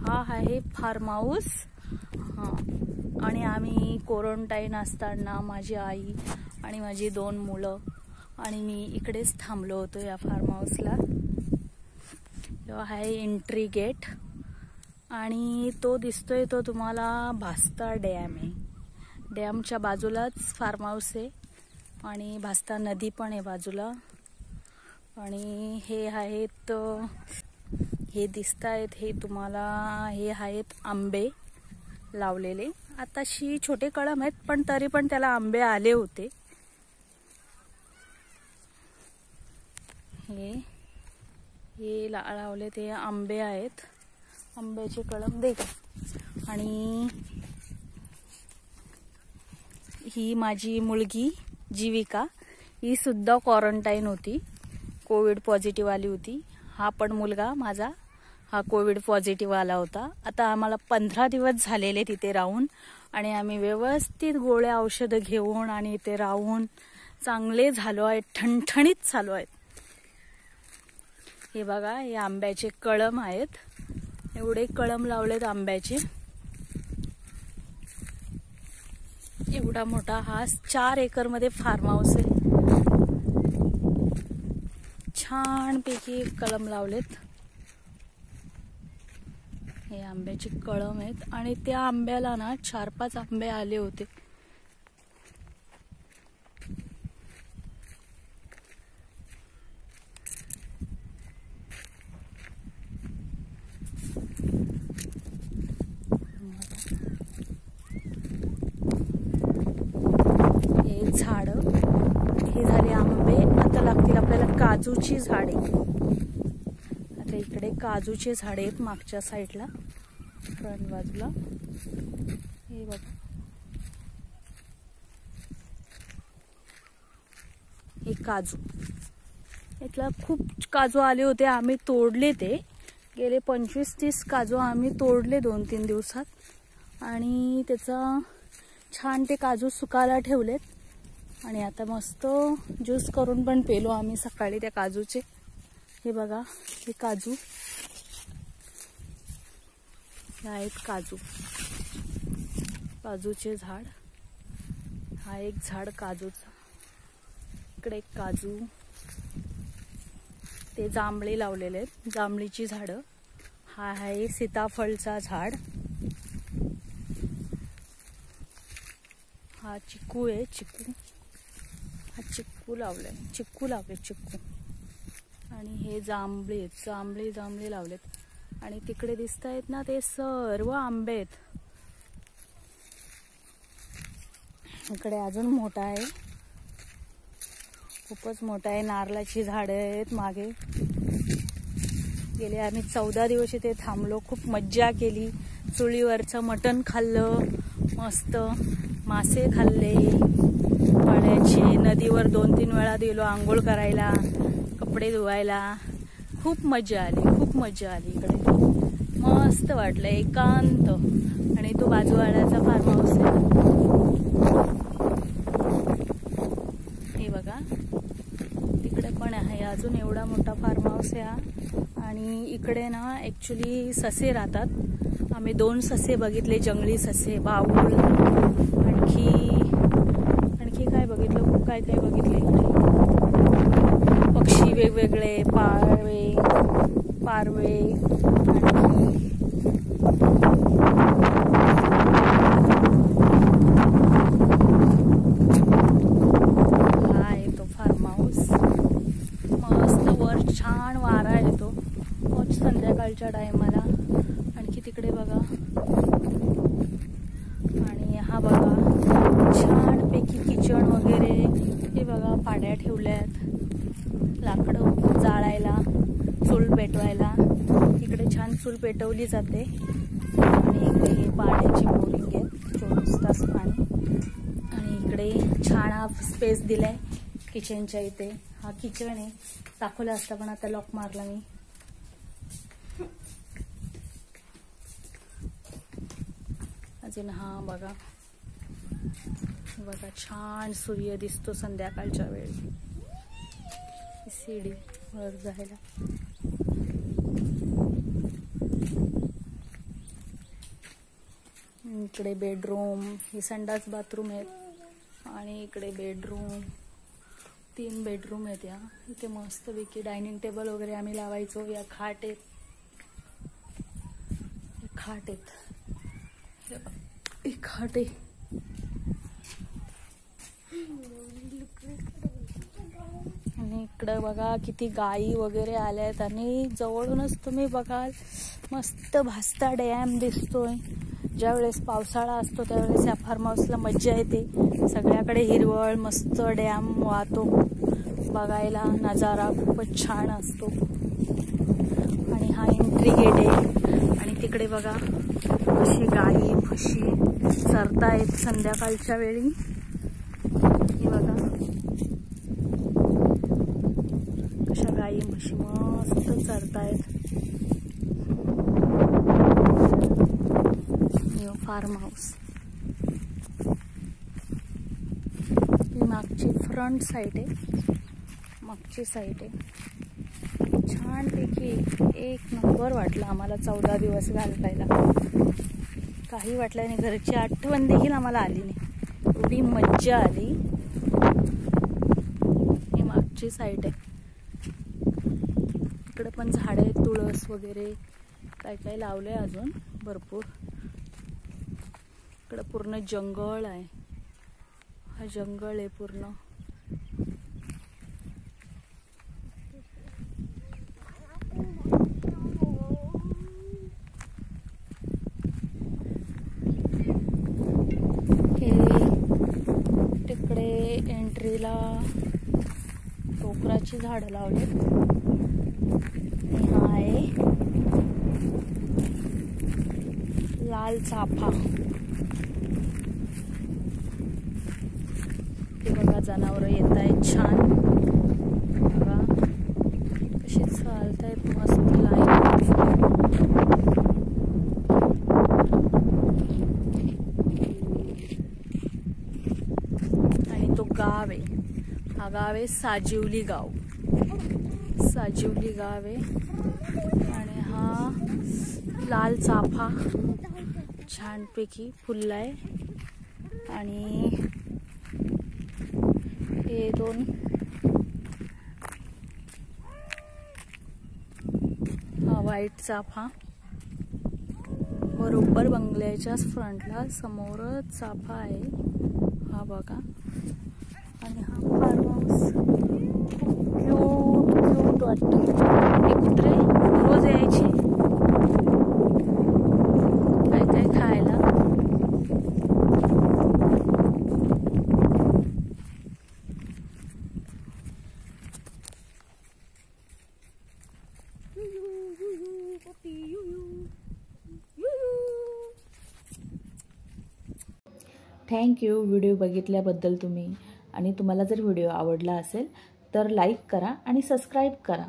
हा आहे form house. आणि आम्ही क्वारंटाईन असताना माझी आई आणि माझी 2 मुलं आणि मी इकडेच थांबलो होतो या फार्म हाऊसला. हा आहे एंट्री गेट आणि तो दिसतोय तो तुम्हाला भास्ता डॅम आहे. डॅमच्या बाजूलाच फार्म हाऊस आहे आणि भास्ता नदी पण आहे बाजूला. आणि हे आहेत, हे दिसत आहेत, हे तुम्हाला हे आहेत आंबे लावलेले. आताशी छोटे कळम आहेत पण तरी पण त्याला आंबे आले होते. हे लावले ते आंबे आहेत, आंब्याचे कळम दे. आणि ही माझी मुलगी जीविका, ही सुद्धा क्वारंटाईन होती, कोविड पॉझिटिव्ह आली होती. हा पण मुलगा माझा हा कोविड पॉझिटिव्ह आला होता. आता आम्हाला 15 दिवस झालेले तिथे राहून आणि आम्ही व्यवस्थित गोळ्या औषधं घेऊन आणि इथे राहून चांगले झालो आहे, ठणठणीत चालू आहेत. हे बघा, हे आंब्याचे कळम आहेत, एवढे कळम लावलेत आंब्याचे. एवढा मोठा हा 4 एकर मध्ये फार्म हाऊस आहे. छान पैकी कळम लावलेत. हे आंब्याचे कळम आहेत आणि त्या आंब्याला ना 4-5 आंबे आले होते. हे झाड, हे झाले आंबे. आता लागतील आपल्याला काजूची झाडे. आता इकडे काजूचे झाडे आहेत मागच्या साईडला, फ्रंट बाजूला. हे बघा, हे काजू, इथला खूप काजू आले होते, आम्ही तोडले. ते गेले 25-30 काजू आम्ही तोडले 2-3 दिवसात आणि त्याचा छान ते काजू सुकायला ठेवलेत आणि आता मस्त ज्यूस करून पण पेलो आम्ही सकाळी त्या काजूचे. हे बघा, हे काजू, हे आहेत काजू, काजूचे झाड. हा एक झाड काजूचा, इकडे एक काजू. ते जांभळे लावलेले आहेत, जांभळीची झाडं. हा आहे सीताफळचा झाड. हा चिक्कू आहे, चिक्कू. हा चिक्कू लावलाय, चिक्कू लावले, चिक्कू. आणि हे जांभळे आहेत, जांभळे लावलेत. आणि तिकडे दिसत आहेत ना, ते सर्व आंबे आहेत. इकडे अजून मोठा आहे, खूपच मोठा आहे. नारळाची झाडं आहेत मागे. गेले आम्ही 14 दिवस इथे थांबलो, खूप मज्जा केली. चुलीवरचं मटण खाल्लं, मस्त मासे खाल्ले पाण्याचे. नदीवर 2-3 वेळा गेलो आंघोळ करायला, कपडे धुवायला. खूप मज्जा आली, खूप मज्जा आली. इकडे मस्त वाटलं, एकांत. आणि तो बाजूवाड्याचा फार्म हाऊस आहे. हे बघा, तिकडे पण आहे अजून एवढा मोठा फार्म हाऊस आहे हा. आणि इकडे ना ऍक्च्युली ससे राहतात. आम्ही 2 ससे बघितले, जंगली ससे, बाऊल. आणखी काय बघितलं, खूप काय काय बघितलं इकडे. पक्षी वेगवेगळे, पारवे. हा आहे तो फार्म हाऊस. मस्त वर छान वारा येतो संध्याकाळच्या टायमाला. आणखी तिकडे बघा. आणि हा बघा, छान पैकी किचन वगैरे. हे बघा, पाड्या ठेवल्यात, लाकडं जाळायला, चूल पेटवायला. इकडे छान चूल पेटवली जाते. आणि इकडे हे पाण्याची बोरिंग आहे, 24 तास पाणी. आणि इकडे छान हा स्पेस दिलाय किचनच्या इथे. हा किचन आहे, दाखवला असता पण आता लॉक मारला मी. अजून हा बघा, बघा छान सूर्य दिसतो संध्याकाळच्या वेळी. सीडी वर जायला. इकडे बेडरूम, ही संडास बाथरूम आहेत आणि इकडे बेडरूम, 3 बेडरूम आहेत या. इथे मस्तपैकी डायनिंग टेबल वगैरे आम्ही लावायचो. या खाट आहेत, खाट आहेत, एक खाट आहे. आणि इकडं बघा किती गायी वगैरे आल्यात आणि जवळूनच तुम्ही बघाल मस्त भासता डॅम दिसतोय. ज्यावेळेस पावसाळा असतो त्यावेळेस या फार्म हाऊसला मज्जा येते. सगळ्याकडे हिरवळ, मस्त डॅम वाहतो, बघायला नजारा खूपच छान असतो. आणि हा एंट्री गेट आहे. आणि तिकडे बघा अशी गायी म्हशी चरतायत संध्याकाळच्या वेळी. हे बघा कशा गायी म्हशी मस्त चरतायत. New farm house. ही मागची फ्रंट साईड आहे, मागची साईड आहे. छानपैकी एक नंबर वाटलं आम्हाला 14 दिवस घालवायला. काही वाटलं नाही, घरची आठवण देखील आम्हाला आली नाही, एवढी मज्जा आली. ही मागची साईड आहे. इकडे पण झाडं आहेत, तुळस वगैरे काय काय लावलंय अजून भरपूर. इकडे पूर्ण जंगल आहे, हा जंगल आहे पूर्ण. तिकडे एंट्रीला टोकराची झाडं लावलेत. हा आहे लाल चाफा. ते बघा जनावरं येत आहेत छान. बघा कशी चालतायत मस्त लाईन. आणि तो गाव आहे, हा गाव आहे साजिवली गाव. साजिवली गाव आहे. आणि हा लाल चाफा छानपैकी फुललाय. आणि हे 2 हा व्हाईट चाफा. बरोबर बंगल्याच्याच फ्रंटला समोरच चाफा आहे, हा बघा. आणि हा फार्म हाऊस क्यूट क्यूट वाटतं. हे कुत्रे रोज यायची काय काय खायला. थँक्यू व्हिडिओ बघितल्याबद्दल तुम्ही. आणि तुम्हाला जर व्हिडिओ आवडला असेल तर लाईक करा आणि सबस्क्राईब करा.